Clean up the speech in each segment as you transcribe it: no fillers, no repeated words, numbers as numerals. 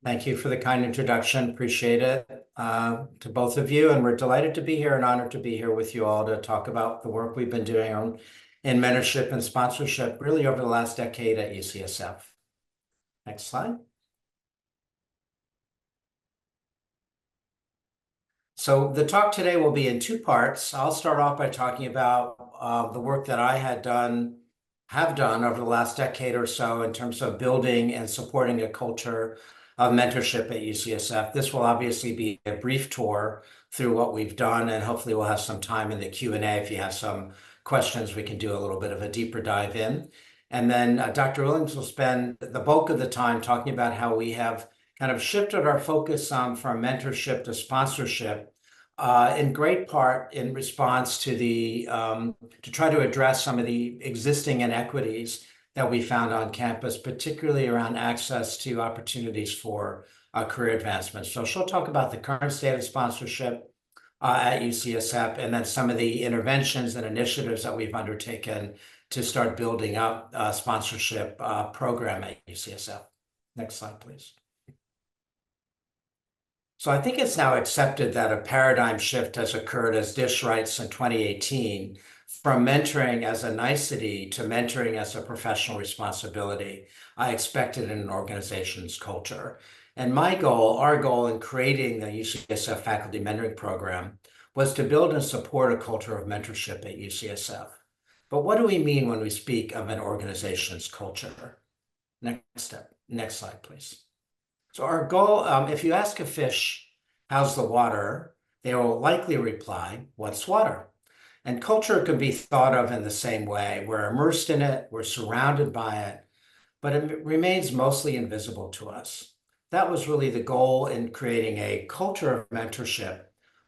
Thank you for the kind introduction. Appreciate it to both of you. And we're delighted to be here and honored to be here with you all to talk about the work we've been doing in mentorship and sponsorship really over the last decade at UCSF. Next slide. So the talk today will be in two parts. I'll start off by talking about the work that I have done over the last decade or so in terms of building and supporting a culture of mentorship at UCSF. This will obviously be a brief tour through what we've done, and hopefully we'll have some time in the Q&A. If you have some questions, we can do a little bit of a deeper dive in. And then Dr. Williams will spend the bulk of the time talking about how we have kind of shifted our focus from mentorship to sponsorship, in great part in response to to try to address some of the existing inequities that we found on campus, particularly around access to opportunities for career advancement. So she'll talk about the current state of sponsorship at UCSF, and then some of the interventions and initiatives that we've undertaken to start building up a sponsorship program at UCSF. Next slide, please. So I think it's now accepted that a paradigm shift has occurred, as Dish writes in 2018, from mentoring as a nicety to mentoring as a professional responsibility. I expect it in an organization's culture. And our goal in creating the UCSF Faculty Mentoring Program was to build and support a culture of mentorship at UCSF. But what do we mean when we speak of an organization's culture? Next slide, please. So our goal, if you ask a fish, how's the water, they will likely reply, what's water? And culture can be thought of in the same way. We're immersed in it, we're surrounded by it, but it remains mostly invisible to us. That was really the goal in creating a culture of mentorship,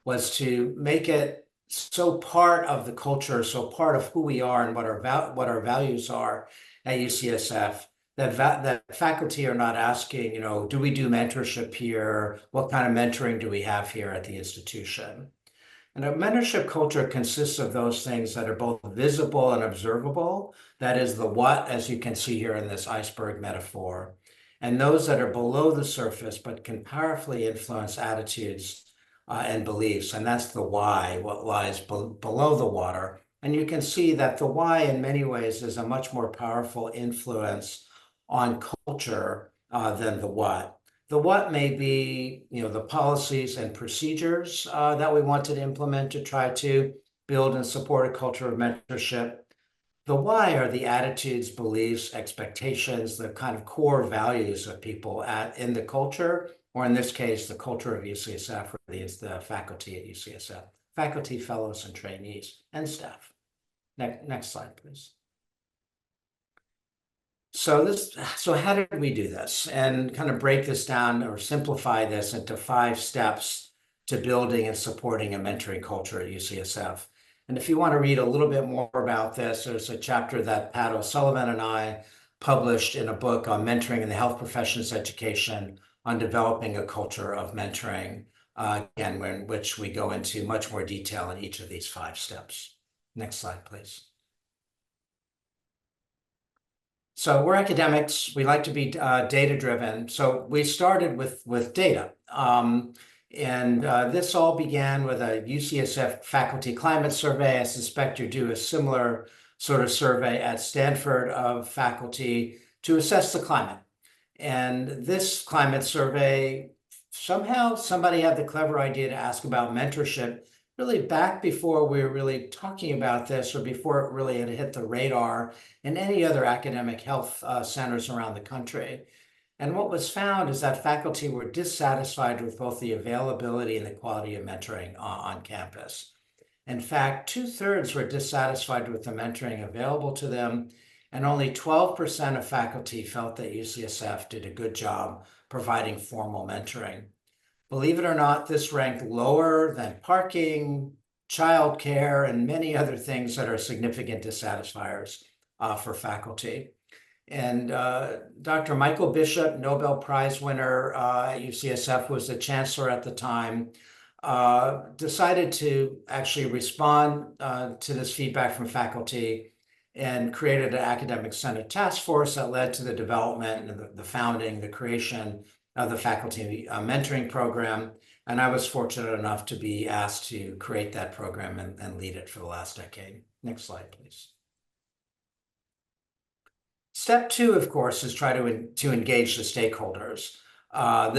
was to make it so part of the culture, so part of who we are and what our values are at UCSF, that faculty are not asking, do we do mentorship here? What kind of mentoring do we have here at the institution? And a mentorship culture consists of those things that are both visible and observable. That is the what, as you can see here in this iceberg metaphor, and those that are below the surface but can powerfully influence attitudes and beliefs. And that's the why, what lies below the water. And you can see that the why in many ways is a much more powerful influence on culture than the what. The what may be, the policies and procedures that we wanted to implement to try to build and support a culture of mentorship. The why are the attitudes, beliefs, expectations, the kind of core values of people in the culture, or in this case, the culture of UCSF, or the faculty at UCSF, faculty, fellows, and trainees, and staff. Next slide, please. So how did we do this, and kind of break this down or simplify this into 5 steps to building and supporting a mentoring culture at UCSF? And if you want to read a little bit more about this, there's a chapter that Pat O'Sullivan and I published in a book on mentoring in the health professions education on developing a culture of mentoring, again, in which we go into much more detail in each of these 5 steps. Next slide, please. So we're academics. We like to be data-driven. So we started with data. This all began with a UCSF faculty climate survey. I suspect you do a similar sort of survey at Stanford of faculty to assess the climate. And this climate survey, somehow somebody had the clever idea to ask about mentorship really back before we were really talking about this, or before it really had hit the radar in any other academic health centers around the country. And what was found is that faculty were dissatisfied with both the availability and the quality of mentoring on campus. In fact, 2/3 were dissatisfied with the mentoring available to them, and only 12% of faculty felt that UCSF did a good job providing formal mentoring. Believe it or not, this ranked lower than parking, childcare, and many other things that are significant dissatisfiers for faculty. And Dr. Michael Bishop, Nobel Prize winner at UCSF, was the chancellor at the time, decided to actually respond to this feedback from faculty and created an academic senate task force that led to the development and the founding, the creation of the faculty mentoring program. And I was fortunate enough to be asked to create that program and lead it for the last decade. Next slide, please. Step two, of course, is try to engage the stakeholders. I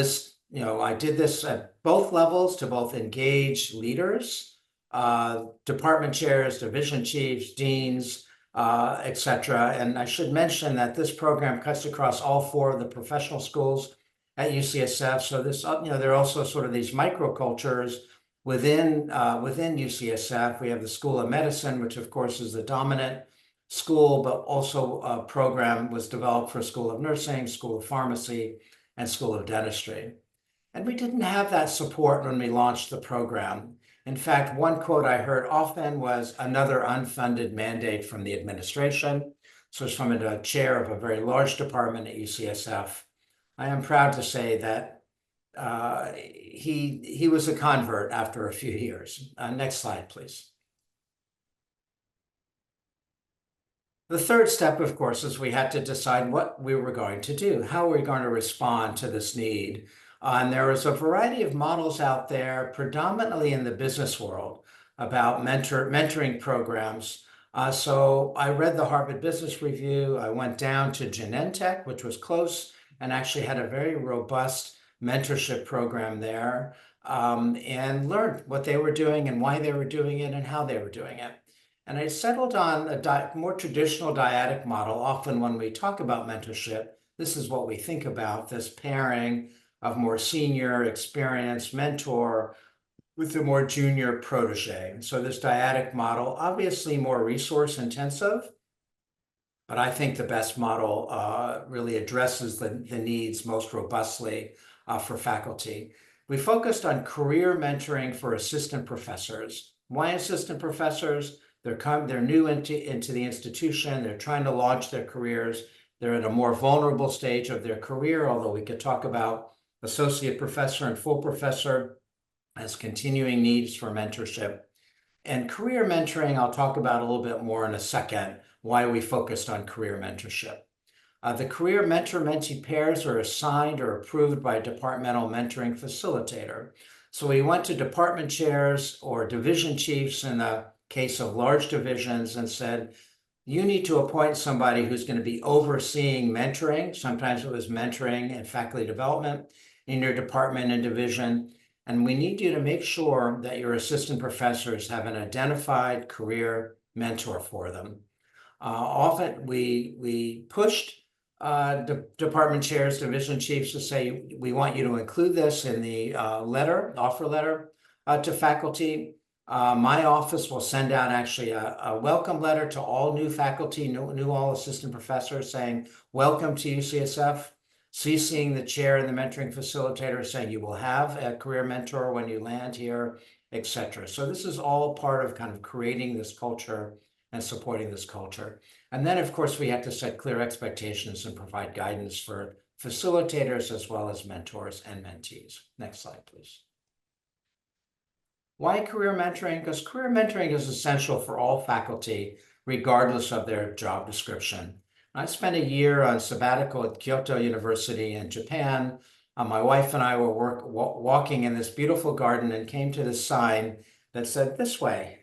did this at both levels to both engage leaders, department chairs, division chiefs, deans, etc. And I should mention that this program cuts across all four of the professional schools at UCSF. So there are also sort of these microcultures within UCSF. We have the School of Medicine, which of course is the dominant school, but also a program was developed for School of Nursing, School of Pharmacy, and School of Dentistry. And we didn't have that support when we launched the program. In fact, one quote I heard often was another unfunded mandate from the administration. So it's from a chair of a very large department at UCSF. I am proud to say that he was a convert after a few years. Next slide, please. The third step, of course, is we had to decide what we were going to do. How are we going to respond to this need? And there is a variety of models out there, predominantly in the business world, about mentoring programs. So I read the Harvard Business Review. I went down to Genentech, which was close, and actually had a very robust mentorship program there, and learned what they were doing and why they were doing it and how they were doing it. And I settled on a more traditional dyadic model. Often when we talk about mentorship, this is what we think about, this pairing of more senior, experienced mentor with a more junior protege. So this dyadic model, obviously more resource intensive, but I think the best model really addresses the needs most robustly for faculty. We focused on career mentoring for assistant professors. Why assistant professors? They're new into the institution. They're trying to launch their careers. They're at a more vulnerable stage of their career, although we could talk about associate professor and full professor as continuing needs for mentorship. And career mentoring, I'll talk about a little bit more in a second, why we focused on career mentorship. The career mentor-mentee pairs are assigned or approved by a departmental mentoring facilitator. So we went to department chairs or division chiefs in the case of large divisions and said, you need to appoint somebody who's going to be overseeing mentoring. Sometimes it was mentoring and faculty development in your department and division. And we need you to make sure that your assistant professors have an identified career mentor for them. Often we pushed department chairs, division chiefs to say, we want you to include this in the offer letter to faculty. My office will send out actually a welcome letter to all new faculty, all assistant professors saying, welcome to UCSF, CCing the chair and the mentoring facilitator saying you will have a career mentor when you land here, etc. So this is all part of kind of creating this culture and supporting this culture. And then, of course, we have to set clear expectations and provide guidance for facilitators as well as mentors and mentees. Next slide, please. Why career mentoring? Because career mentoring is essential for all faculty, regardless of their job description. I spent a year on sabbatical at Kyoto University in Japan. My wife and I were walking in this beautiful garden and came to this sign that said this way.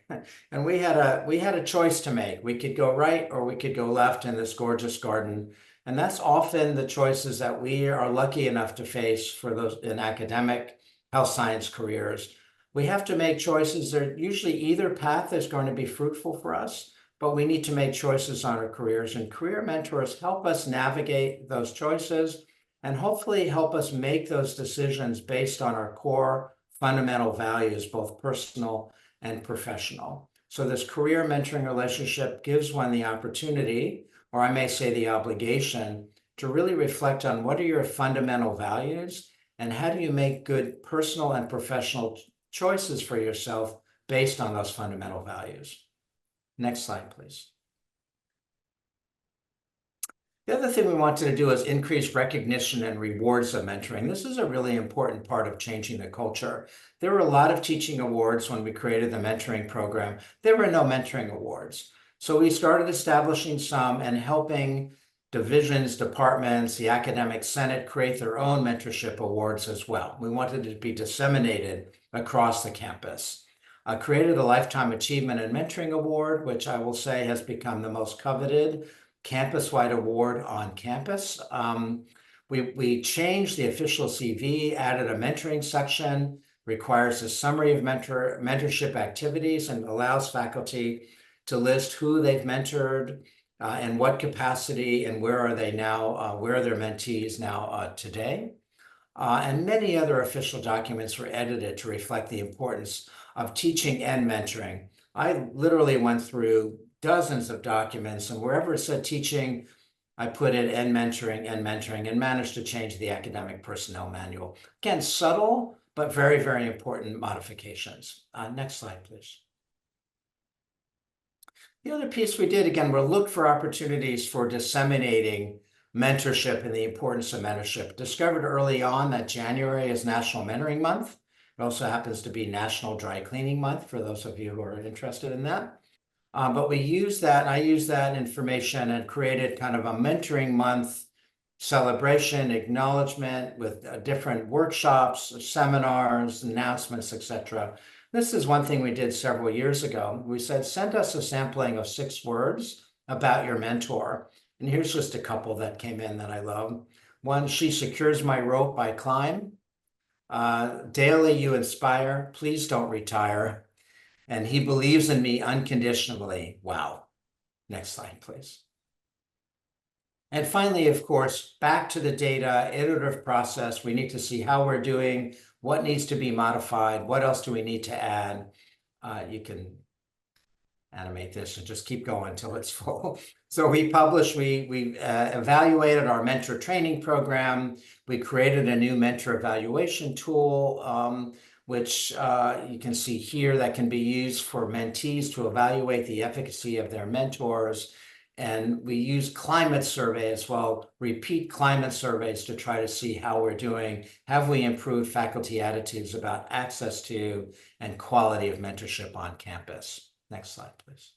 And we had a choice to make. We could go right or we could go left in this gorgeous garden. And that's often the choices that we are lucky enough to face for those in academic health science careers. We have to make choices. They're usually either path is going to be fruitful for us, but we need to make choices on our careers. And career mentors help us navigate those choices and hopefully help us make those decisions based on our core fundamental values, both personal and professional. So this career mentoring relationship gives one the opportunity, or I may say the obligation, to really reflect on what are your fundamental values and how do you make good personal and professional choices for yourself based on those fundamental values. Next slide, please. The other thing we wanted to do is increase recognition and rewards of mentoring. This is a really important part of changing the culture. There were a lot of teaching awards when we created the mentoring program. There were no mentoring awards. So we started establishing some and helping divisions, departments, the academic senate create their own mentorship awards as well. We wanted it to be disseminated across the campus. I created a Lifetime Achievement and Mentoring Award, which I will say has become the most coveted campus-wide award on campus. We changed the official CV, added a mentoring section, requires a summary of mentorship activities, and allows faculty to list who they've mentored, in what capacity, and where are they now, where are their mentees now today. And many other official documents were edited to reflect the importance of teaching and mentoring. I literally went through dozens of documents, and wherever it said teaching, I put in and mentoring, and managed to change the academic personnel manual. Again, subtle, but very, very important modifications. Next slide, please. The other piece we did, again, we'll look for opportunities for disseminating mentorship and the importance of mentorship. Discovered early on that January is National Mentoring Month. It also happens to be National Dry Cleaning Month for those of you who are interested in that. But we use that, and I use that information and created kind of a mentoring month celebration, acknowledgement with different workshops, seminars, announcements, etc. This is one thing we did several years ago. We said, send us a sampling of 6 words about your mentor. And here's just a couple that came in that I love. One, she secures my rope, I climb. Daily you inspire, please don't retire. And he believes in me unconditionally. Wow. Next slide, please. And finally, of course, back to the data, iterative process. We need to see how we're doing, what needs to be modified, what else do we need to add. You can animate this and just keep going until it's full. So we published, we evaluated our mentor training program. We created a new mentor evaluation tool, which you can see here that can be used for mentees to evaluate the efficacy of their mentors. And we use climate survey as well, repeat climate surveys to try to see how we're doing. Have we improved faculty attitudes about access to and quality of mentorship on campus? Next slide, please.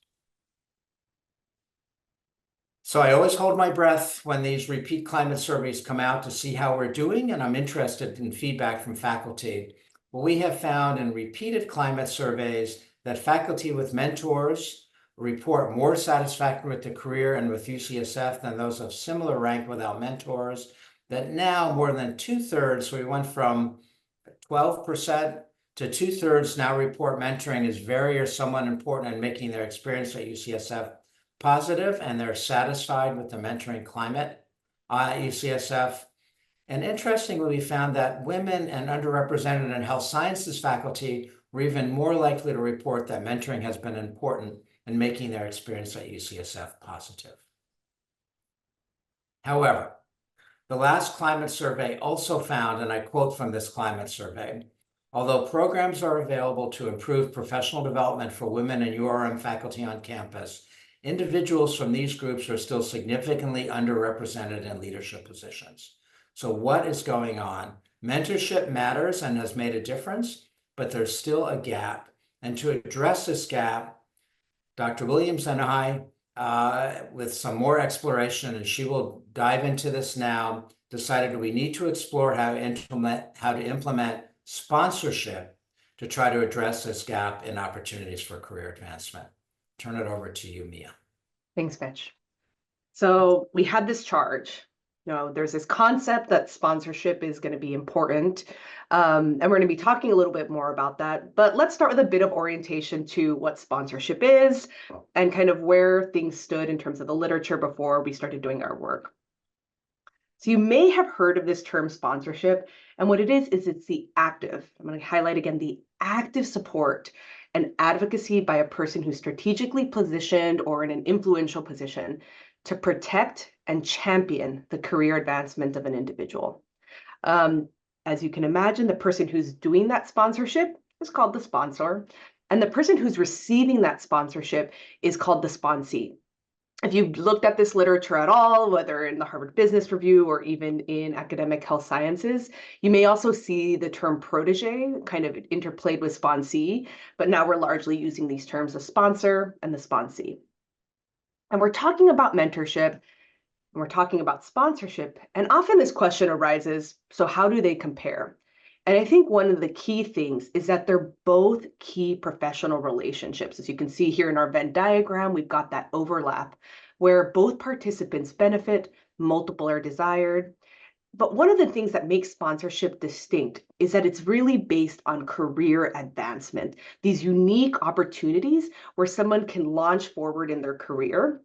So I always hold my breath when these repeat climate surveys come out to see how we're doing, and I'm interested in feedback from faculty. Well, we have found in repeated climate surveys that faculty with mentors report more satisfaction with the career and with UCSF than those of similar rank without mentors, that now more than 2/3, so we went from 12% to 2/3 now report mentoring is very or somewhat important in making their experience at UCSF positive, and they're satisfied with the mentoring climate at UCSF. And interestingly, we found that women and underrepresented and health sciences faculty were even more likely to report that mentoring has been important in making their experience at UCSF positive. However, the last climate survey also found, and I quote from this climate survey, although programs are available to improve professional development for women and URM faculty on campus, individuals from these groups are still significantly underrepresented in leadership positions. So what is going on? Mentorship matters and has made a difference, but there's still a gap. And to address this gap, Dr. Williams and I, with some more exploration, and she will dive into this now, decided we need to explore how to implement sponsorship to try to address this gap in opportunities for career advancement. Turn it over to you, Mia. Thanks, Mitch. So we had this charge. There's this concept that sponsorship is going to be important, and we're going to be talking a little bit more about that. But let's start with a bit of orientation to what sponsorship is and kind of where things stood in terms of the literature before we started doing our work. So you may have heard of this term sponsorship, and what it is it's the active, I'm going to highlight again, the active support and advocacy by a person who's strategically positioned or in an influential position to protect and champion the career advancement of an individual. As you can imagine, the person who's doing that sponsorship is called the sponsor, and the person who's receiving that sponsorship is called the sponsee. If you've looked at this literature at all, whether in the Harvard Business Review or even in academic health sciences, you may also see the term protege kind of interplayed with sponsee, but now we're largely using these terms, the sponsor and the sponsee. And we're talking about mentorship and we're talking about sponsorship. And often this question arises, so how do they compare? And I think one of the key things is that they're both key professional relationships. As you can see here in our Venn diagram, we've got that overlap where both participants benefit, multiple are desired. But one of the things that makes sponsorship distinct is that it's really based on career advancement, these unique opportunities where someone can launch forward in their career,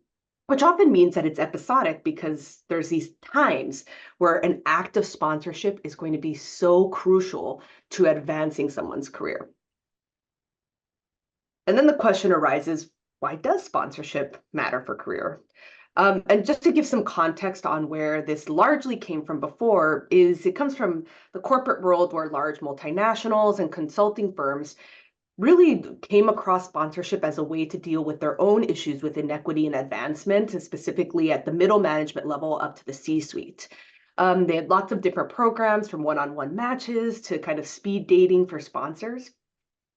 which often means that it's episodic because there's these times where an act of sponsorship is going to be so crucial to advancing someone's career. And then the question arises, why does sponsorship matter for career? And just to give some context on where this largely came from before, is it comes from the corporate world where large multinationals and consulting firms really came across sponsorship as a way to deal with their own issues with inequity and advancement, and specifically at the middle management level up to the C-suite. They had lots of different programs from one-on-one matches to kind of speed dating for sponsors.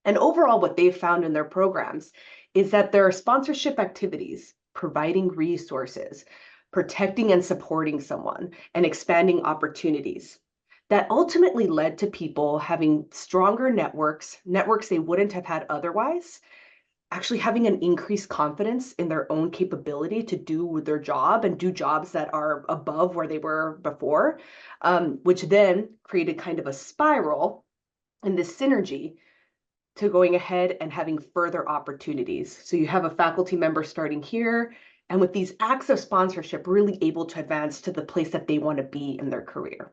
And overall, what they've found in their programs is that there are sponsorship activities, providing resources, protecting and supporting someone, and expanding opportunities that ultimately led to people having stronger networks they wouldn't have had otherwise, actually having an increased confidence in their own capability to do their job and do jobs that are above where they were before, which then created kind of a spiral in this synergy to going ahead and having further opportunities. So you have a faculty member starting here, and with these acts of sponsorship, really able to advance to the place that they want to be in their career.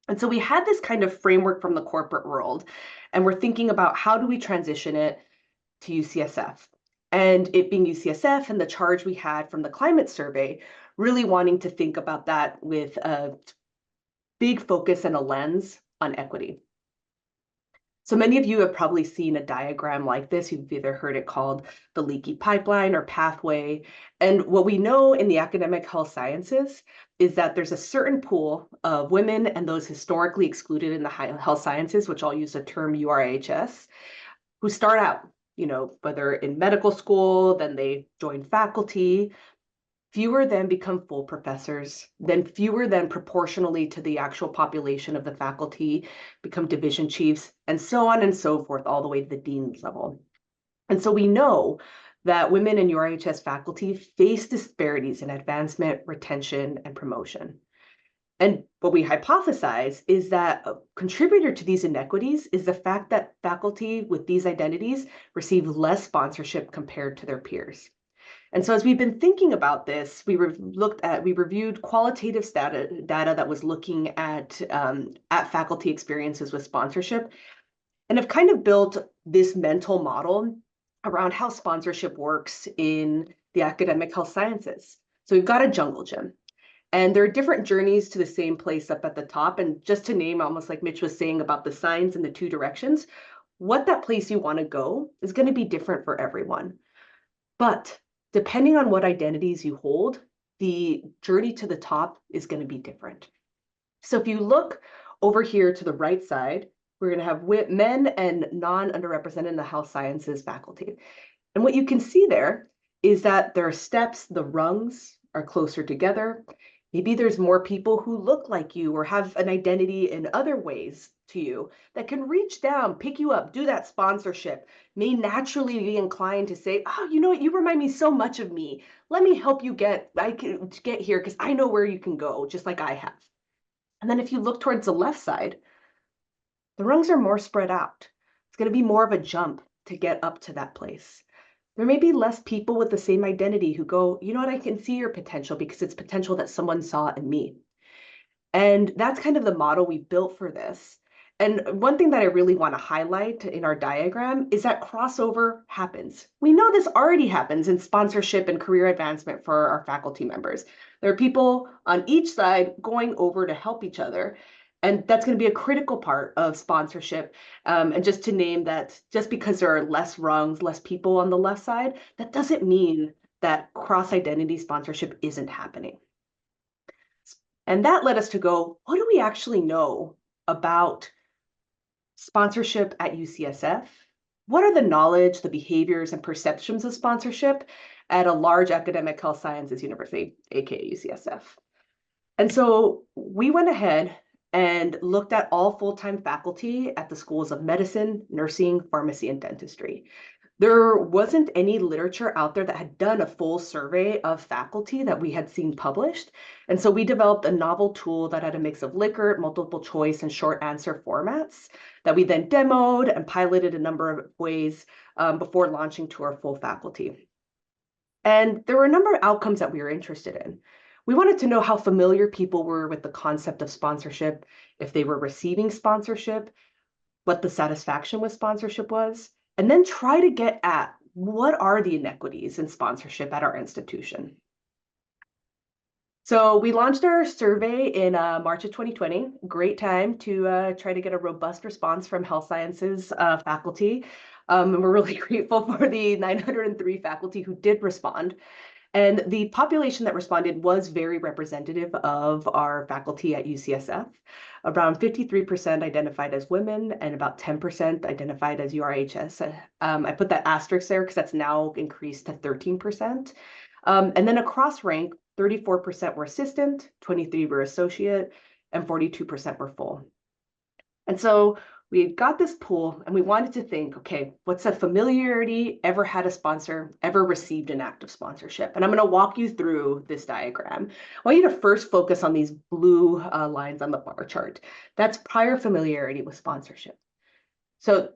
And so we had this kind of framework from the corporate world, and we're thinking about how do we transition it to UCSF? And it being UCSF and the charge we had from the climate survey, really wanting to think about that with a big focus and a lens on equity. So many of you have probably seen a diagram like this. You've either heard it called the leaky pipeline or pathway. And what we know in the academic health sciences is that there's a certain pool of women and those historically excluded in the health sciences, which I'll use the term URHS, who start out, whether in medical school, then they join faculty. Fewer then become full professors, then fewer than proportionally to the actual population of the faculty become division chiefs, and so on and so forth, all the way to the dean's level. And so we know that women in URHS faculty face disparities in advancement, retention, and promotion. And what we hypothesize is that a contributor to these inequities is the fact that faculty with these identities receive less sponsorship compared to their peers. And so as we've been thinking about this, we reviewed qualitative data that was looking at faculty experiences with sponsorship, and have kind of built this mental model around how sponsorship works in the academic health sciences. So we've got a jungle gym, and there are different journeys to the same place up at the top. And just to name, almost like Mitch was saying about the signs in the two directions, what that place you want to go is going to be different for everyone. But depending on what identities you hold, the journey to the top is going to be different. So if you look over here to the right side, we're going to have men and non-underrepresented in the health sciences faculty. And what you can see there is that there are steps, the rungs are closer together. Maybe there's more people who look like you or have an identity in other ways to you that can reach down, pick you up, do that sponsorship, may naturally be inclined to say, oh, you know what, you remind me so much of me. Let me help you get here because I know where you can go, just like I have. And then if you look towards the left side, the rungs are more spread out. It's going to be more of a jump to get up to that place. There may be less people with the same identity who go, you know what, I can see your potential because it's potential that someone saw in me. And that's kind of the model we built for this. And one thing that I really want to highlight in our diagram is that crossover happens. We know this already happens in sponsorship and career advancement for our faculty members. There are people on each side going over to help each other. And that's going to be a critical part of sponsorship. And just to name that, just because there are less rungs, less people on the left side, that doesn't mean that cross-identity sponsorship isn't happening. And that led us to go, what do we actually know about sponsorship at UCSF? What are the knowledge, the behaviors, and perceptions of sponsorship? at a large academic health sciences university, aka UCSF. And so we went ahead and looked at all full-time faculty at the schools of medicine, nursing, pharmacy, and dentistry. There wasn't any literature out there that had done a full survey of faculty that we had seen published. And so we developed a novel tool that had a mix of Likert, multiple choice, and short answer formats that we then demoed and piloted a number of ways before launching to our full faculty. And there were a number of outcomes that we were interested in. We wanted to know how familiar people were with the concept of sponsorship, if they were receiving sponsorship, what the satisfaction with sponsorship was, and then try to get at what are the inequities in sponsorship at our institution. So we launched our survey in March of 2020. Great time to try to get a robust response from health sciences faculty. And we're really grateful for the 903 faculty who did respond. And the population that responded was very representative of our faculty at UCSF. Around 53% identified as women and about 10% identified as URHS. I put that asterisk there because that's now increased to 13%. And then across rank, 34% were assistant, 23 were associate, and 42% were full. And so we got this pool and we wanted to think, okay, what's a familiarity, ever had a sponsor, ever received an act of sponsorship? And I'm going to walk you through this diagram. I want you to first focus on these blue lines on the bar chart. That's prior familiarity with sponsorship. So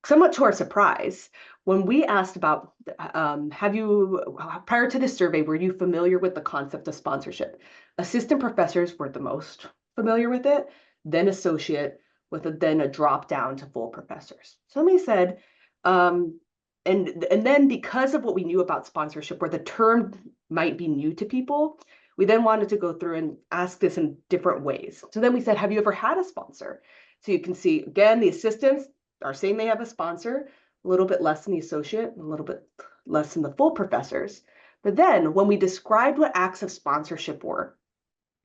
somewhat to our surprise, when we asked about, prior to this survey, were you familiar with the concept of sponsorship? Assistant professors were the most familiar with it, then associate, then a drop down to full professors. Somebody said, and then because of what we knew about sponsorship, where the term might be new to people, we then wanted to go through and ask this in different ways. So then we said, have you ever had a sponsor? So you can see, again, the assistants are saying they have a sponsor, a little bit less than the associate, a little bit less than the full professors. But then when we described what acts of sponsorship were,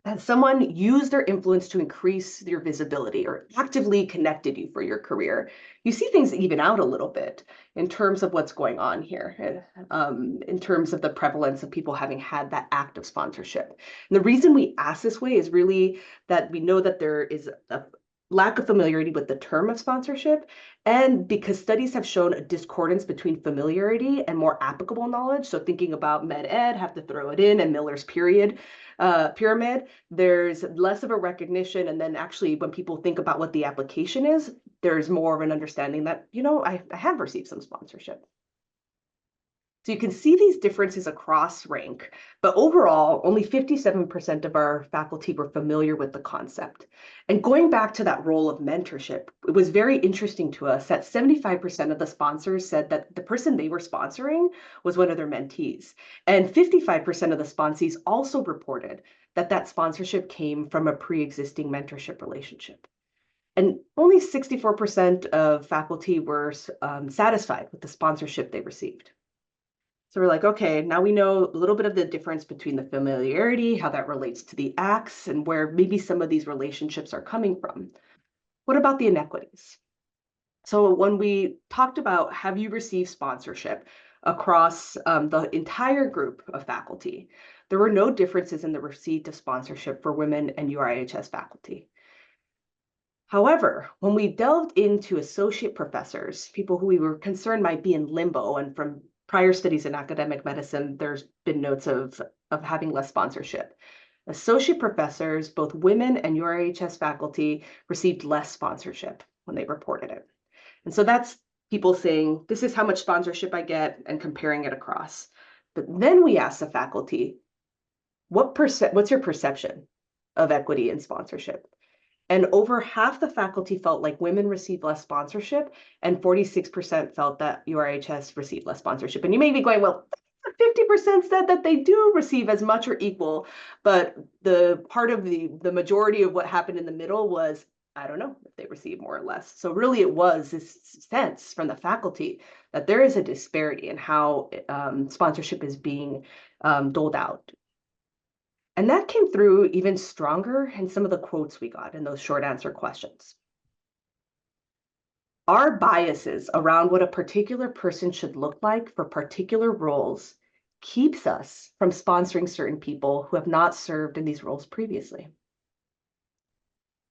that someone used their influence to increase your visibility or actively connected you for your career, you see things even out a little bit in terms of what's going on here, in terms of the prevalence of people having had that act of sponsorship. And the reason we ask this way is really that we know that there is a lack of familiarity with the term of sponsorship, and because studies have shown a discordance between familiarity and more applicable knowledge. So thinking about med ed, have to throw it in, and Miller's pyramid, there's less of a recognition. And then actually when people think about what the application is, there's more of an understanding that, you know, I have received some sponsorship. So you can see these differences across rank, but overall, only 57% of our faculty were familiar with the concept. And going back to that role of mentorship, it was very interesting to us that 75% of the sponsors said that the person they were sponsoring was one of their mentees. And 55% of the sponsees also reported that that sponsorship came from a pre-existing mentorship relationship. And only 64% of faculty were satisfied with the sponsorship they received. So we're like, okay, now we know a little bit of the difference between the familiarity, how that relates to the acts, and where maybe some of these relationships are coming from. What about the inequities? So when we talked about, have you received sponsorship across the entire group of faculty, there were no differences in the receipt of sponsorship for women and URIHS faculty. However, when we delved into associate professors, people who we were concerned might be in limbo, and from prior studies in academic medicine, there's been notes of having less sponsorship. Associate professors, both women and URHS faculty, received less sponsorship when they reported it. And so that's people saying, this is how much sponsorship I get, and comparing it across. But then we asked the faculty, what's your perception of equity in sponsorship? And over half the faculty felt like women received less sponsorship, and 46% felt that URHS received less sponsorship. And you may be going, well, 50% said that they do receive as much or equal, but the part of the majority of what happened in the middle was, I don't know if they receive more or less. So really it was this sense from the faculty that there is a disparity in how sponsorship is being doled out. And that came through even stronger in some of the quotes we got in those short answer questions. Our biases around what a particular person should look like for particular roles keeps us from sponsoring certain people who have not served in these roles previously?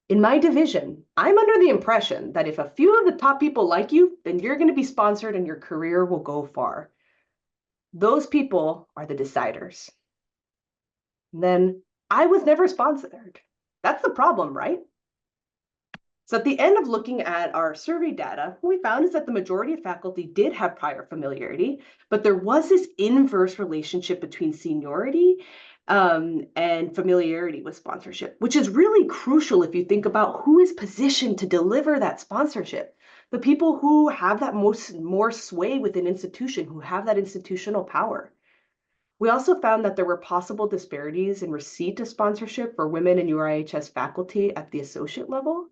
In my division, I'm under the impression that if a few of the top people like you, then you're going to be sponsored and your career will go far. Those people are the deciders. And then I was never sponsored. That's the problem, right? So at the end of looking at our survey data, what we found is that the majority of faculty did have prior familiarity, but there was this inverse relationship between seniority and familiarity with sponsorship, which is really crucial if you think about who is positioned to deliver that sponsorship. The people who have that more sway within institution, who have that institutional power. We also found that there were possible disparities in receipt of sponsorship for women in URIHS faculty at the associate level.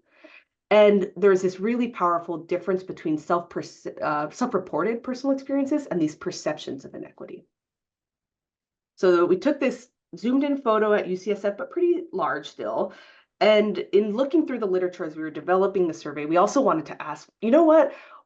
And there's this really powerful difference between self-reported personal experiences and these perceptions of inequity. So we took this zoomed in photo at UCSF, but pretty large still. And in looking through the literature as we were developing the survey, we also wanted to ask, you know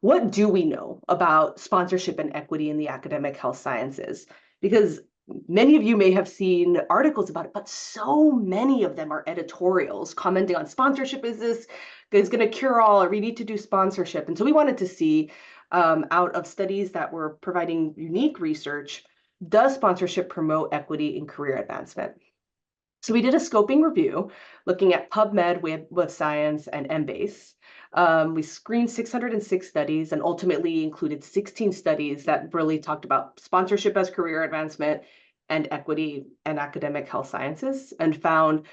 what do we know about sponsorship and equity in the academic health sciences? Because many of you may have seen articles about it, but so many of them are editorials commenting on sponsorship is going to cure all, or we need to do sponsorship. And so we wanted to see out of studies that were providing unique research, does sponsorship promote equity in career advancement? So we did a scoping review looking at PubMed, Web of Science, and Embase. We screened 606 studies and ultimately included 16 studies that really talked about sponsorship as career advancement and equity and academic health sciences, and found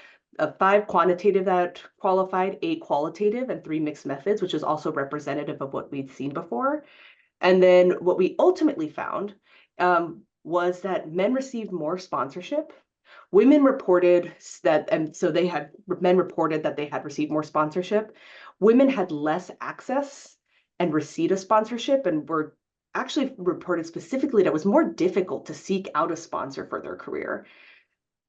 5 quantitative that qualified, 8 qualitative, and 3 mixed methods, which is also representative of what we'd seen before. And then what we ultimately found was that men received more sponsorship. Women reported that, and so men reported that they had received more sponsorship. Women had less access and receipt of sponsorship, and were actually reported specifically that it was more difficult to seek out a sponsor for their career.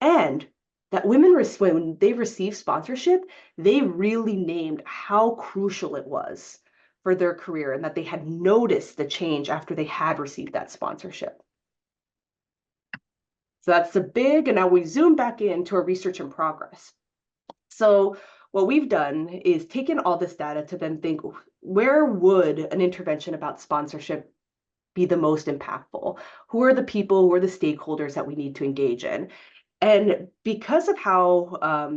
And that women, when they received sponsorship, they really named how crucial it was for their career and that they had noticed the change after they had received that sponsorship. So that's the big, and now we zoom back into our research in progress. So what we've done is taken all this data to then think, where would an intervention about sponsorship be the most impactful? Who are the people, who are the stakeholders that we need to engage in? And because of how,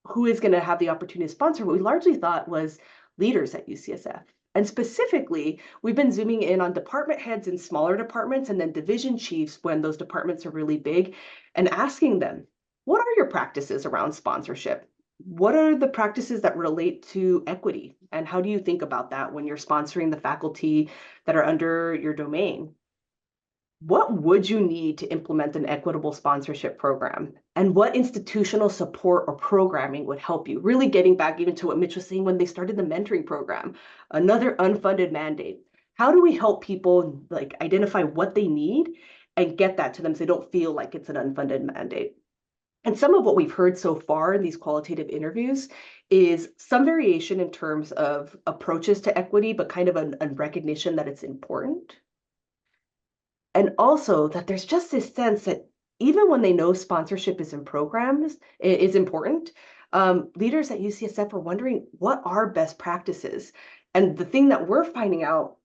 who is going to have the opportunity to sponsor, what we largely thought was leaders at UCSF. And specifically, we've been zooming in on department heads in smaller departments and then division chiefs when those departments are really big, and asking them, what are your practices around sponsorship? What are the practices that relate to equity? And how do you think about that when you're sponsoring the faculty that are under your domain? What would you need to implement an equitable sponsorship program? And what institutional support or programming would help you? Really getting back even to what Mitch was saying when they started the mentoring program, another unfunded mandate. How do we help people identify what they need and get that to them so they don't feel like it's an unfunded mandate? And some of what we've heard so far in these qualitative interviews is some variation in terms of approaches to equity, but kind of a recognition that it's important. And also that there's just this sense that even when they know sponsorship is in programs, is important, leaders at UCSF are wondering, what are best practices? And the thing that we're finding out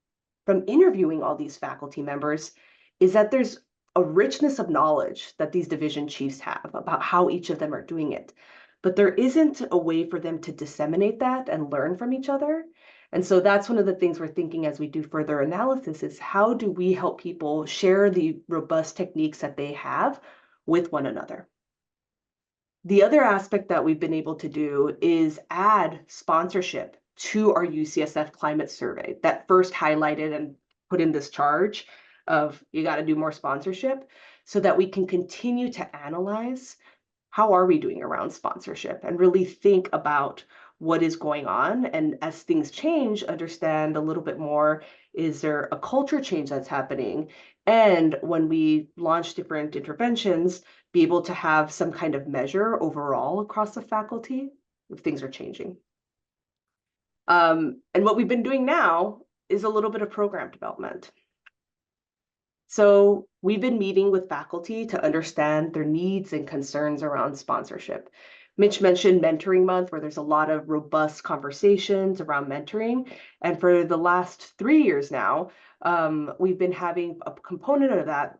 from interviewing all these faculty members is that there's a richness of knowledge that these division chiefs have about how each of them are doing it. But there isn't a way for them to disseminate that and learn from each other. And so that's one of the things we're thinking as we do further analysis is, how do we help people share the robust techniques that they have with one another? The other aspect that we've been able to do is add sponsorship to our UCSF climate survey that first highlighted and put in this charge of, you got to do more sponsorship, so that we can continue to analyze how are we doing around sponsorship and really think about what is going on. And as things change, understand a little bit more, is there a culture change that's happening? And when we launch different interventions, be able to have some kind of measure overall across the faculty if things are changing. And what we've been doing now is a little bit of program development. So we've been meeting with faculty to understand their needs and concerns around sponsorship. Mitch mentioned Mentoring Month, where there's a lot of robust conversations around mentoring. And for the last 3 years now, we've been having a component of that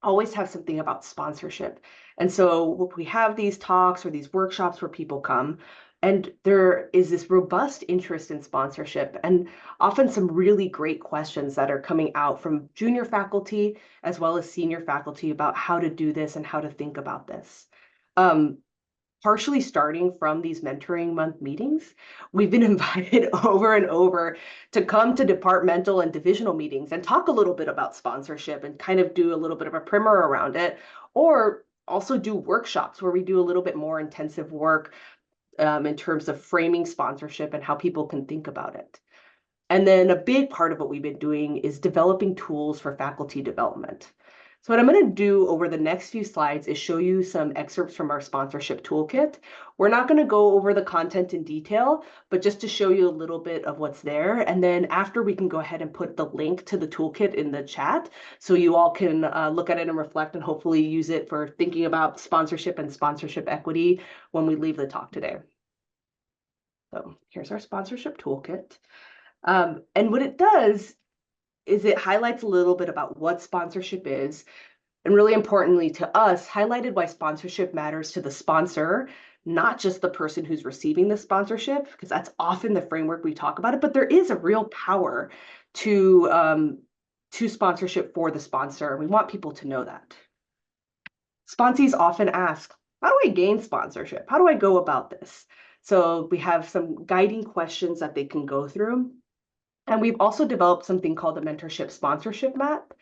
always have something about sponsorship. And so we have these talks or these workshops where people come, and there is this robust interest in sponsorship and often some really great questions that are coming out from junior faculty as well as senior faculty about how to do this and how to think about this. Um, Partially starting from these mentoring month meetings, we've been invited over and over to come to departmental and divisional meetings and talk a little bit about sponsorship and kind of do a little bit of a primer around it, or also do workshops where we do a little bit more intensive work in terms of framing sponsorship and how people can think about it. And then a big part of what we've been doing is developing tools for faculty development. So what I'm going to do over the next few slides is show you some excerpts from our sponsorship toolkit. We're not going to go over the content in detail, but just to show you a little bit of what's there. And then after, we can go ahead and put the link to the toolkit in the chat so you all can look at it and reflect and hopefully use it for thinking about sponsorship and sponsorship equity when we leave the talk today. So here's our sponsorship toolkit. And what it does is it highlights a little bit about what sponsorship is, and really importantly to us, highlighted why sponsorship matters to the sponsor, not just the person who's receiving the sponsorship, because that's often the framework we talk about it, but there is a real power to sponsorship for the sponsor, and we want people to know that. Sponsees often ask, how do I gain sponsorship? How do I go about this? So we have some guiding questions that they can go through. And we've also developed something called the mentorship sponsorship map,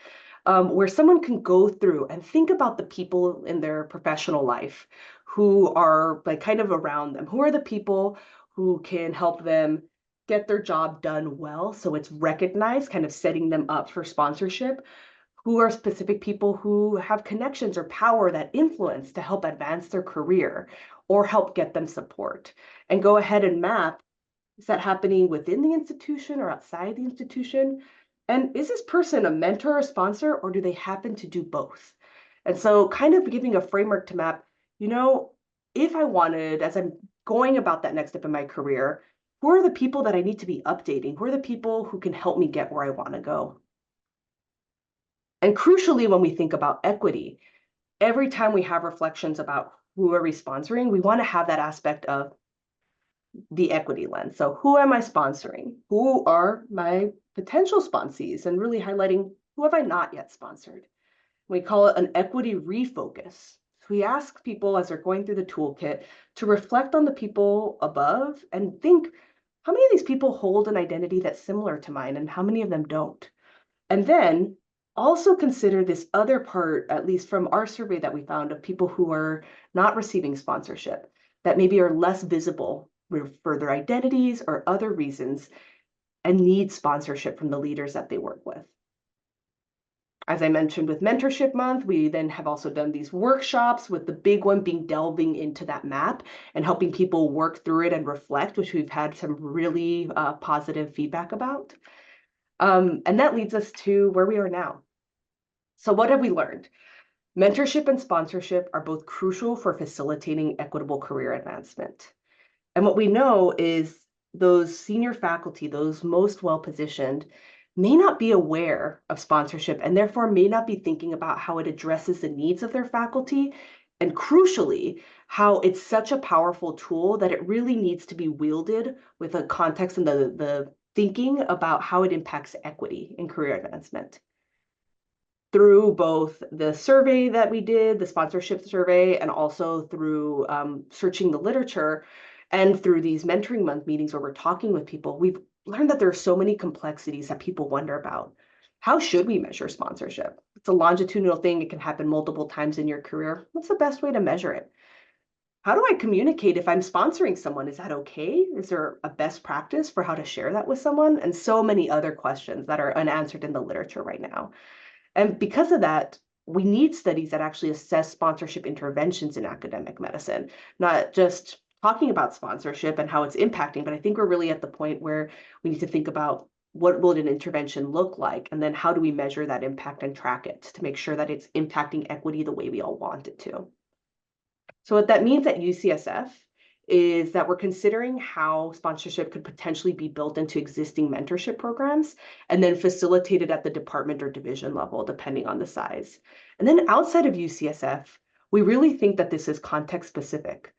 where someone can go through and think about the people in their professional life who are like kind of around them. Who are the people who can help them get their job done well, so it's recognized, kind of setting them up for sponsorship? Who are specific people who have connections or power that influence to help advance their career or help get them support? And go ahead and map, is that happening within the institution or outside the institution? And is this person a mentor or sponsor, or do they happen to do both? And so kind of giving a framework to map, if I wanted, as I'm going about that next step in my career, who are the people that I need to be updating? Who are the people who can help me get where I want to go? And crucially, when we think about equity, every time we have reflections about who are we sponsoring, we want to have that aspect of the equity lens. So who am I sponsoring? Who are my potential sponsees? And really highlighting, who have I not yet sponsored? We call it an equity refocus. So we ask people as they're going through the toolkit to reflect on the people above and think, how many of these people hold an identity that's similar to mine and how many of them don't? And then also consider this other part, at least from our survey that we found, of people who are not receiving sponsorship, that maybe are less visible for their identities or other reasons and need sponsorship from the leaders that they work with. As I mentioned with Mentorship Month, we then have also done these workshops, with the big one being delving into that map and helping people work through it and reflect, which we've had some really positive feedback about. And that leads us to where we are now. So what have we learned? Mentorship and sponsorship are both crucial for facilitating equitable career advancement. And what we know is those senior faculty, those most well-positioned, may not be aware of sponsorship and therefore may not be thinking about how it addresses the needs of their faculty, and crucially, how it's such a powerful tool that it really needs to be wielded with a context and the thinking about how it impacts equity in career advancement. Through both the survey that we did, the sponsorship survey, and also through searching the literature, and through these mentoring month meetings where we're talking with people, we've learned that there are so many complexities that people wonder about. How should we measure sponsorship? It's a longitudinal thing. It can happen multiple times in your career. What's the best way to measure it? How do I communicate if I'm sponsoring someone? Is that okay? Is there a best practice for how to share that with someone? And so many other questions that are unanswered in the literature right now. And because of that, we need studies that actually assess sponsorship interventions in academic medicine, not just talking about sponsorship and how it's impacting, but I think we're really at the point where we need to think about what will an intervention look like? And then how do we measure that impact and track it to make sure that it's impacting equity the way we all want it to? So what that means at UCSF is that we're considering how sponsorship could potentially be built into existing mentorship programs and then facilitated at the department or division level, depending on the size. And then outside of UCSF, we really think that this is context specific.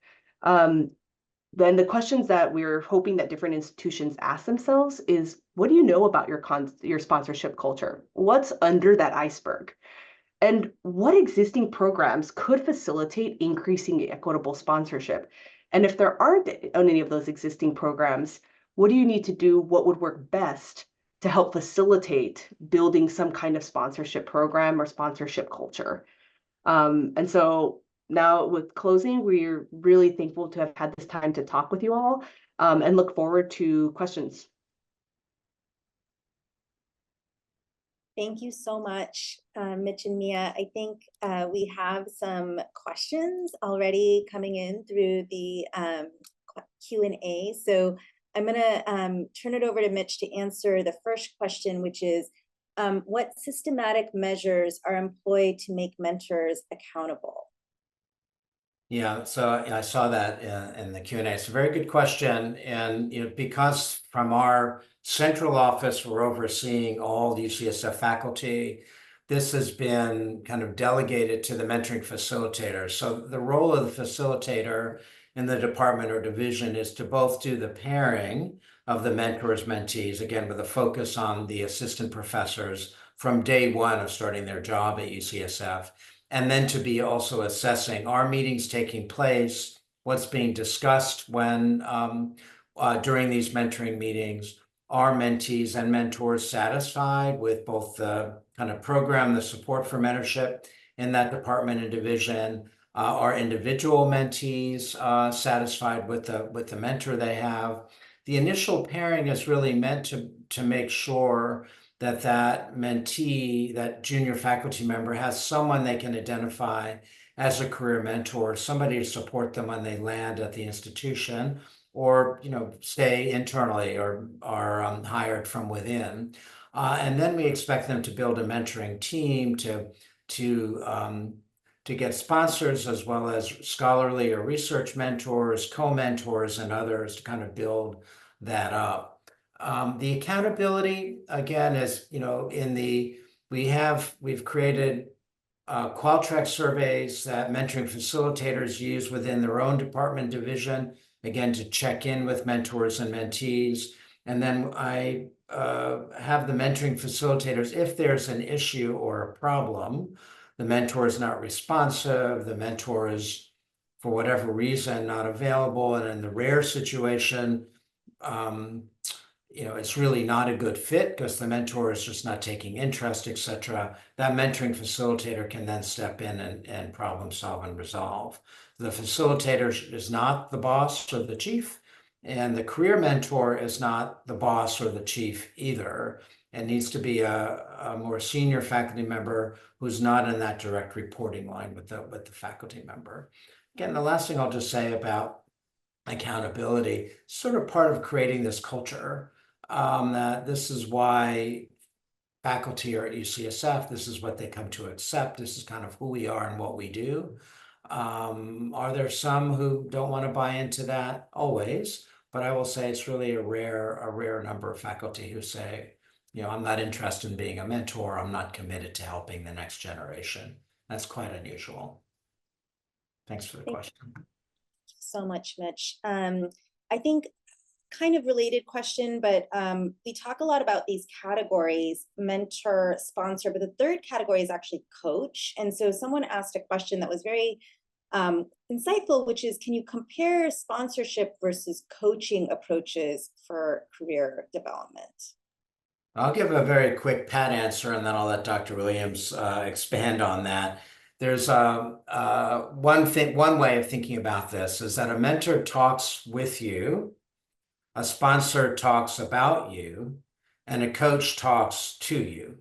Then the questions that we're hoping that different institutions ask themselves is, what do you know about your sponsorship culture? What's under that iceberg? And what existing programs could facilitate increasing equitable sponsorship? And if there aren't any of those existing programs, what do you need to do? What would work best to help facilitate building some kind of sponsorship program or sponsorship culture? And so now with closing, we're really thankful to have had this time to talk with you all, and look forward to questions. Thank you so much, Mitch and Mia. I think we have some questions already coming in through the Q&A. So I'm going to turn it over to Mitch to answer the first question, which is, what systematic measures are employed to make mentors accountable? Yeah, so I saw that in the Q&A. It's a very good question. And because from our central office, we're overseeing all the UCSF faculty, this has been kind of delegated to the mentoring facilitator. So the role of the facilitator in the department or division is to both do the pairing of the mentors, mentees, again, with a focus on the assistant professors from day one of starting their job at UCSF. And then to be also assessing, are meetings taking place, what's being discussed when during these mentoring meetings, are mentees and mentors satisfied with both the kind of program, the support for mentorship in that department and division, are individual mentees satisfied with the mentor they have. The initial pairing is really meant to make sure that mentee, that junior faculty member, has someone they can identify as a career mentor, somebody to support them when they land at the institution, or stay internally or are hired from within. And then we expect them to build a mentoring team to get sponsors, as well as scholarly or research mentors, co-mentors, and others to kind of build that up. The accountability, again, is, we've created Qualtrics surveys that mentoring facilitators use within their own department division, again, to check in with mentors and mentees. And then I have the mentoring facilitators, if there's an issue or a problem, the mentor is not responsive, the mentor is, for whatever reason, not available, and in the rare situation, it's really not a good fit because the mentor is just not taking interest, etc. That mentoring facilitator can then step in and problem solve and resolve. The facilitator is not the boss or the chief, and the career mentor is not the boss or the chief either. It needs to be a more senior faculty member who's not in that direct reporting line with the faculty member. Again, the last thing I'll just say about accountability, sort of part of creating this culture. That this is why faculty are at UCSF. This is what they come to accept. This is kind of who we are and what we do. Are there some who don't want to buy into that? Always, but I will say it's really a rare number of faculty who say, I'm not interested in being a mentor. I'm not committed to helping the next generation. That's quite unusual. Thanks for the question. Thank you so much, Mitch. I think kind of related question, but we talk a lot about these categories: mentor, sponsor, but the third category is actually coach. And so someone asked a question that was very insightful, which is, can you compare sponsorship versus coaching approaches for career development? I'll give a very quick pat answer, and then I'll let Dr. Williams expand on that. There's one way of thinking about this is that a mentor talks with you, a sponsor talks about you, and a coach talks to you.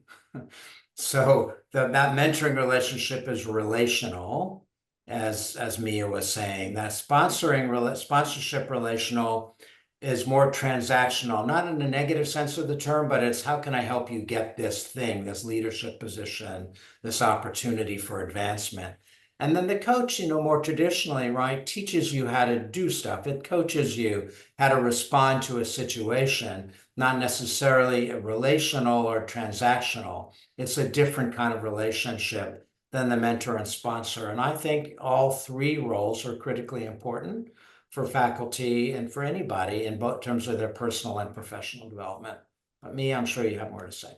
So that mentoring relationship is relational, as Mia was saying. That sponsorship relational is more transactional, not in a negative sense of the term, but it's how can I help you get this thing, this leadership position, this opportunity for advancement. And then the coach, more traditionally, right, teaches you how to do stuff. It coaches you how to respond to a situation, not necessarily a relational or transactional. It's a different kind of relationship than the mentor and sponsor. And I think all three roles are critically important for faculty and for anybody in both terms of their personal and professional development. But I'm sure you have more to say.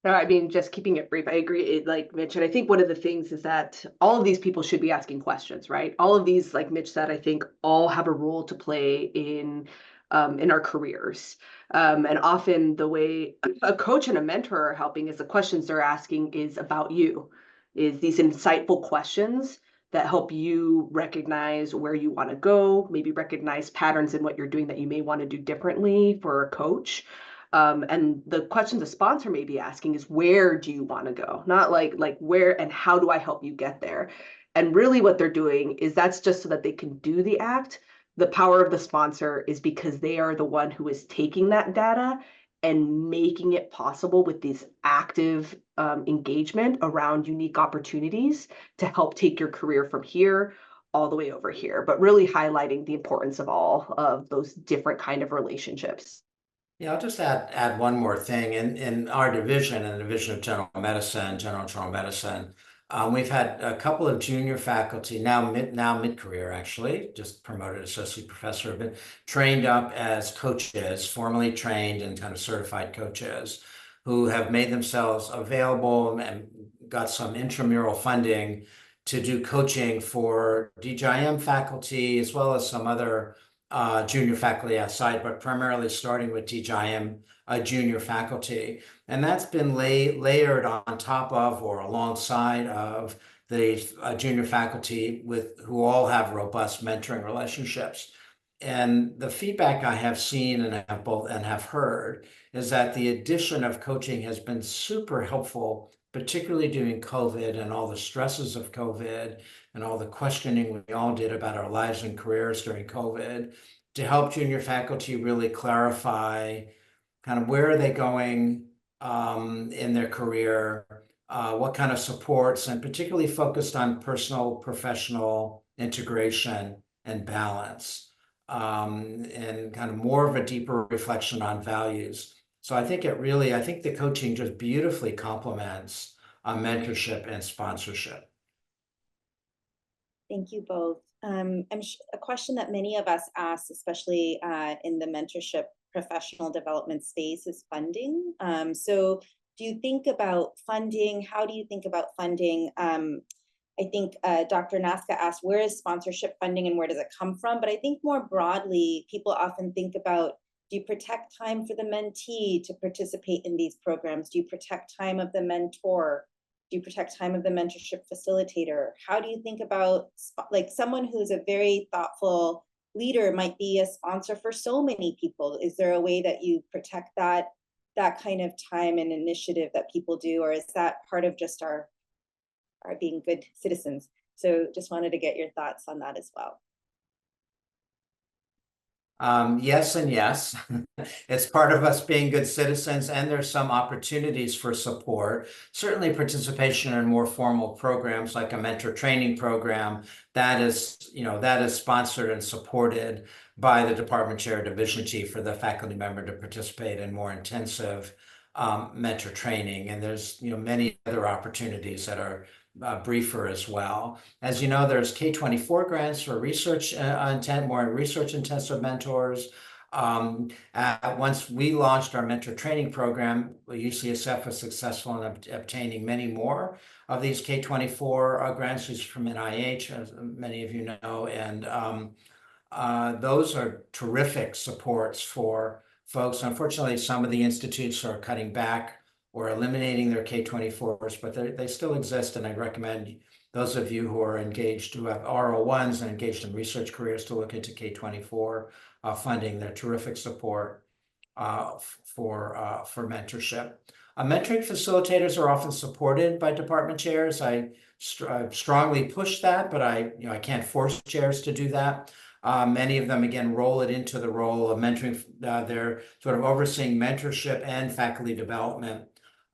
No, I mean, just keeping it brief, I agree. Like Mitch, and I think one of the things is that all of these people should be asking questions, right? All of these, like Mitch said, I think all have a role to play in our careers. And often the way a coach and a mentor are helping is the questions they're asking is about you, is these insightful questions that help you recognize where you want to go, maybe recognize patterns in what you're doing that you may want to do differently for a coach. And the question the sponsor may be asking is, where do you want to go? Not like where and how do I help you get there? And really what they're doing is that's just so that they can do the act. The power of the sponsor is because they are the one who is taking that data and making it possible with this active engagement around unique opportunities to help take your career from here all the way over here, but really highlighting the importance of all of those different kind of relationships. Yeah, I'll just add one more thing. In our division, in the Division of General Medicine, General Internal Medicine, we've had a couple of junior faculty, now mid-career actually, just promoted associate professor, have been trained up as coaches, formally trained and kind of certified coaches, who have made themselves available and got some intramural funding to do coaching for DGIM faculty, as well as some other junior faculty outside, but primarily starting with DGIM junior faculty. And that's been layered on top of or alongside of the junior faculty who all have robust mentoring relationships. And the feedback I have seen and have heard is that the addition of coaching has been super helpful, particularly during COVID and all the stresses of COVID and all the questioning we all did about our lives and careers during COVID, to help junior faculty really clarify kind of where are they going in their career, what kind of supports, and particularly focused on personal, professional integration and balance, and kind of more of a deeper reflection on values. So I think the coaching just beautifully complements mentorship and sponsorship. Thank you both. A question that many of us ask, especially in the mentorship professional development space, is funding. So do you think about funding? How do you think about funding? I think Dr. Nasca asked, where is sponsorship funding and where does it come from? But I think more broadly, people often think about, do you protect time for the mentee to participate in these programs? Do you protect time of the mentor? Do you protect time of the mentorship facilitator? How do you think about, like, someone who's a very thoughtful leader might be a sponsor for so many people? Is there a way that you protect that kind of time and initiative that people do, or is that part of just our being good citizens? So just wanted to get your thoughts on that as well. Yes and yes. It's part of us being good citizens, and there's some opportunities for support. Certainly participation in more formal programs like a mentor training program that is sponsored and supported by the department chair, division chief, for the faculty member to participate in more intensive mentor training. And there's many other opportunities that are briefer as well. As you know, there's K-24 grants for research more research intensive mentors. Once we launched our mentor training program, UCSF was successful in obtaining many more of these K-24 grants from NIH, as many of you know, and those are terrific supports for folks. Unfortunately, some of the institutes are cutting back or eliminating their K-24s, but they still exist, and I recommend those of you who are engaged, who have R01s and engaged in research careers, to look into K-24 funding. They're terrific support for mentorship. Mentoring facilitators are often supported by department chairs. I strongly push that, but I can't force chairs to do that. Many of them, again, roll it into the role of mentoring. They're sort of overseeing mentorship and faculty development.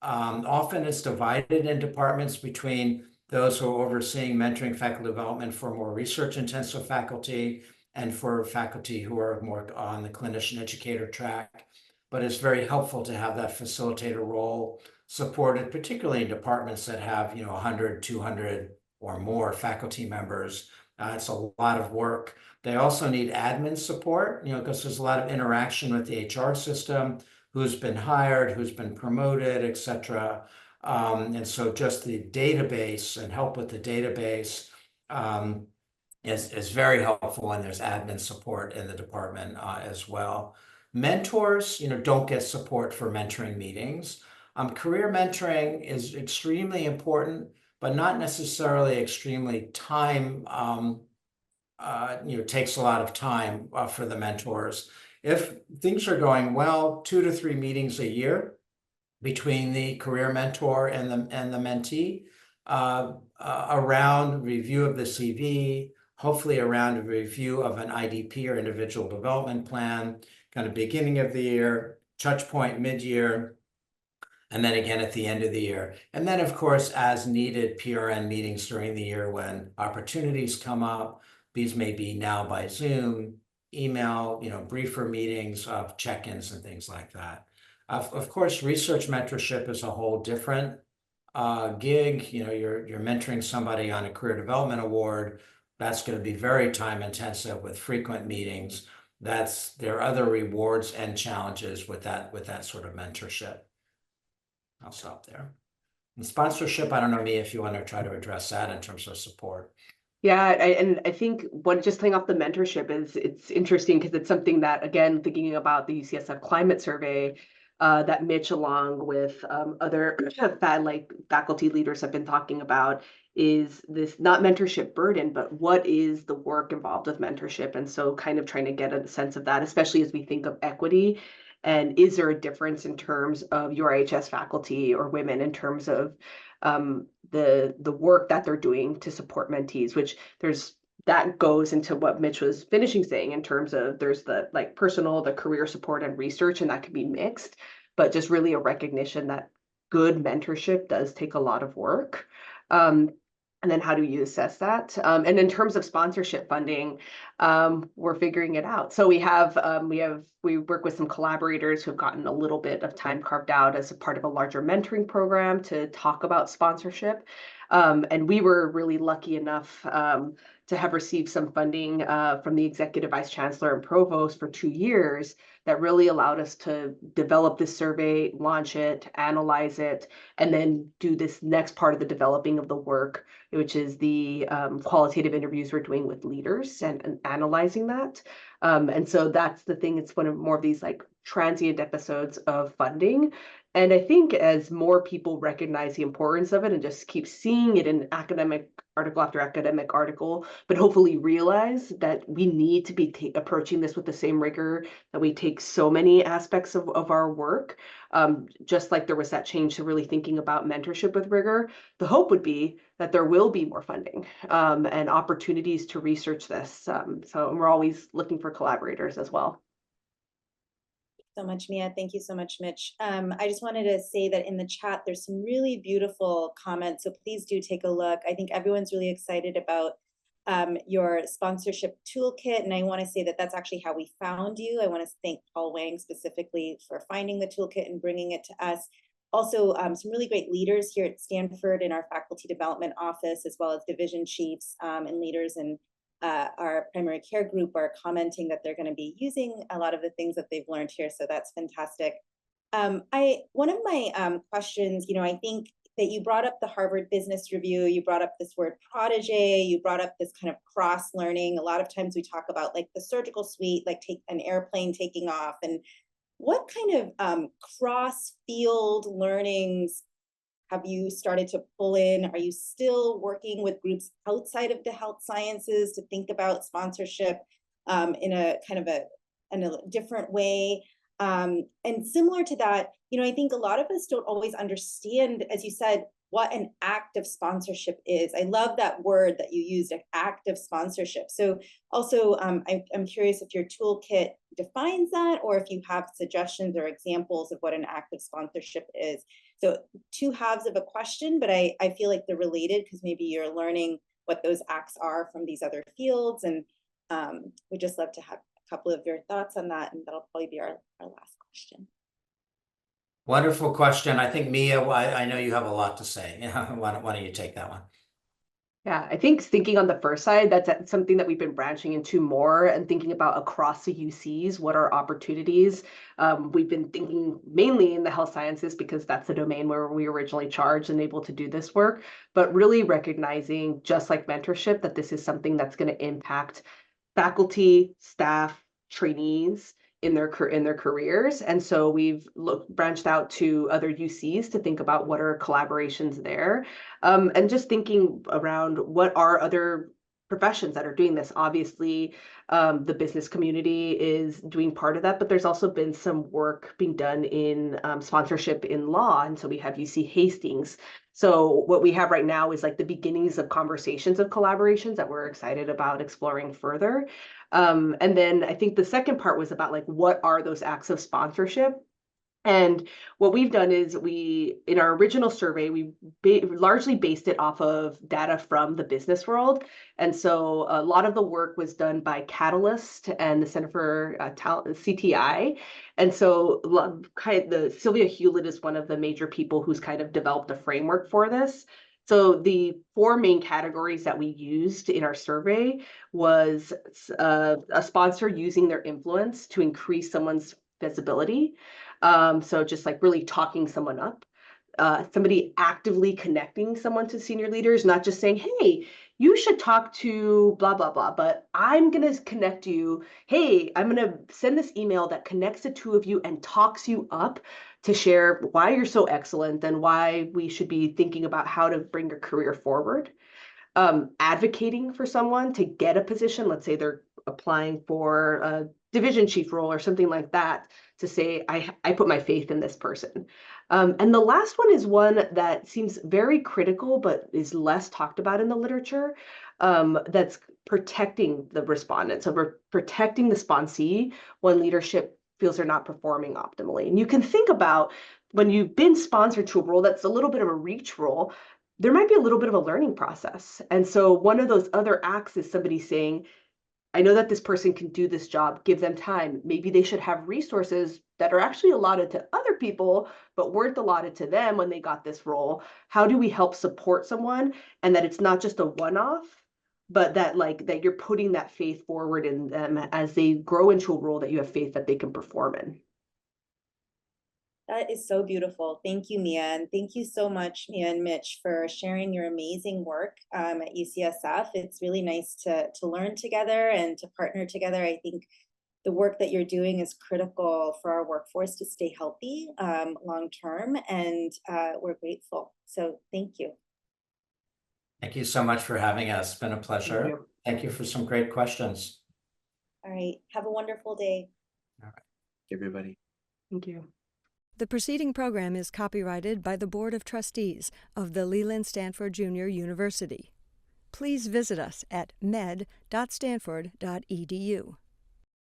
Often it's divided in departments between those who are overseeing mentoring faculty development for more research-intensive faculty and for faculty who are more on the clinician educator track. But it's very helpful to have that facilitator role supported, particularly in departments that have, 100, 200 or more faculty members. It's a lot of work. They also need admin support, because there's a lot of interaction with the HR system, who's been hired, who's been promoted, et cetera. And so just the database and help with the database is very helpful when there's admin support in the department as well. Mentors, don't get support for mentoring meetings. Career mentoring is extremely important, but not necessarily extremely time, takes a lot of time for the mentors. If things are going well, 2 to 3 meetings a year between the career mentor and the mentee, around review of the CV, hopefully around a review of an IDP or individual development plan, kind of beginning of the year, touch point mid-year, and then again at the end of the year. And then, of course, as needed, PRN meetings during the year when opportunities come up. These may be now by Zoom, email, briefer meetings of check-ins and things like that. Of course, research mentorship is a whole different gig. You're mentoring somebody on a career development award. That's going to be very time intensive with frequent meetings. There are other rewards and challenges with that sort of mentorship. I'll stop there. And sponsorship, I don't know, Mia, if you want to try to address that in terms of support. Yeah, and I think just playing off the mentorship it's interesting because it's something that, again, thinking about the UCSF climate survey, that Mitch, along with other faculty leaders, have been talking about, is this not mentorship burden, but what is the work involved with mentorship? And so kind of trying to get a sense of that, especially as we think of equity. And is there a difference in terms of URHS faculty or women in terms of the work that they're doing to support mentees, which that goes into what Mitch was finishing saying in terms of there's the personal, the career support and research, and that can be mixed, but just really a recognition that good mentorship does take a lot of work. And then how do you assess that? And in terms of sponsorship funding, we're figuring it out. So we work with some collaborators who've gotten a little bit of time carved out as a part of a larger mentoring program to talk about sponsorship. And we were really lucky enough to have received some funding from the Executive Vice Chancellor and Provost for 2 years that really allowed us to develop this survey, launch it, analyze it, and then do this next part of the developing of the work, which is the qualitative interviews we're doing with leaders and analyzing that. And so that's the thing. It's one of more of these transient episodes of funding. And I think as more people recognize the importance of it and just keep seeing it in academic article after academic article, but hopefully realize that we need to be approaching this with the same rigor that we take so many aspects of our work. Just like there was that change to really thinking about mentorship with rigor, the hope would be that there will be more funding and opportunities to research this. So we're always looking for collaborators as well. So much, Mia. Thank you so much, Mitch. I just wanted to say that in the chat, there's some really beautiful comments. So please do take a look. I think everyone's really excited about your sponsorship toolkit. And I want to say that that's actually how we found you. I want to thank Paul Wang specifically for finding the toolkit and bringing it to us. Also, some really great leaders here at Stanford in our faculty development office, as well as division chiefs and leaders in our primary care group are commenting that they're going to be using a lot of the things that they've learned here. So that's fantastic. One of my questions, I think that you brought up the Harvard Business Review, you brought up this word protege, you brought up this kind of cross learning. A lot of times we talk about the surgical suite, take an airplane taking off. And what kind of cross field learnings have you started to pull in? Are you still working with groups outside of the health sciences to think about sponsorship in a kind of in a different way? And similar to that, I think a lot of us don't always understand, as you said, what an active sponsorship is. I love that word that you used, active sponsorship. So also, I'm curious if your toolkit defines that, or if you have suggestions or examples of what an active sponsorship is. So two halves of a question, but I feel like they're related because maybe you're learning what those acts are from these other fields. And we'd just love to have a couple of your thoughts on that. And that'll probably be our last question. Wonderful question. I think Mia, I know you have a lot to say. Why don't you take that one? Yeah, I think thinking on the first side, that's something that we've been branching into more and thinking about across the UCs, what are opportunities. We've been thinking mainly in the health sciences because that's the domain where we originally charged and able to do this work, but really recognizing, just like mentorship, that this is something that's going to impact faculty, staff, trainees in their careers. And so we've branched out to other UCs to think about what are collaborations there. And just thinking around what are other professions that are doing this. Obviously, the business community is doing part of that, but there's also been some work being done in sponsorship in law. And so we have UC Hastings. So what we have right now is like the beginnings of conversations of collaborations that we're excited about exploring further. And then I think the second part was about like, what are those acts of sponsorship? And what we've done is in our original survey, we largely based it off of data from the business world. And so a lot of the work was done by Catalyst and the Center for CTI. And so Sylvia Hewlett is one of the major people who's kind of developed a framework for this. So the four main categories that we used in our survey was a sponsor using their influence to increase someone's visibility. So just like really talking someone up, somebody actively connecting someone to senior leaders, not just saying, hey, you should talk to blah, blah, blah, but I'm going to connect you. Hey, I'm going to send this email that connects the two of you and talks you up to share why you're so excellent and why we should be thinking about how to bring your career forward. Advocating for someone to get a position, let's say they're applying for a division chief role or something like that, to say, I put my faith in this person. And the last one is one that seems very critical, but is less talked about in the literature, that's protecting the respondent. So we're protecting the sponsee when leadership feels they're not performing optimally. And you can think about when you've been sponsored to a role that's a little bit of a reach role, there might be a little bit of a learning process. And so one of those other acts is somebody saying, I know that this person can do this job, give them time. Maybe they should have resources that are actually allotted to other people, but weren't allotted to them when they got this role. How do we help support someone? And that it's not just a one-off, but that you're putting that faith forward in them as they grow into a role that you have faith that they can perform in. That is so beautiful. Thank you, Mia. And thank you so much, Mia and Mitch, for sharing your amazing work at UCSF. It's really nice to learn together and to partner together. I think the work that you're doing is critical for our workforce to stay healthy long term, and we're grateful. So thank you. Thank you so much for having us. It's been a pleasure. Thank you for some great questions. All right. Have a wonderful day. All right. Everybody. Thank you. The preceding program is copyrighted by the Board of Trustees of the Leland Stanford Junior University. Please visit us at med.stanford.edu.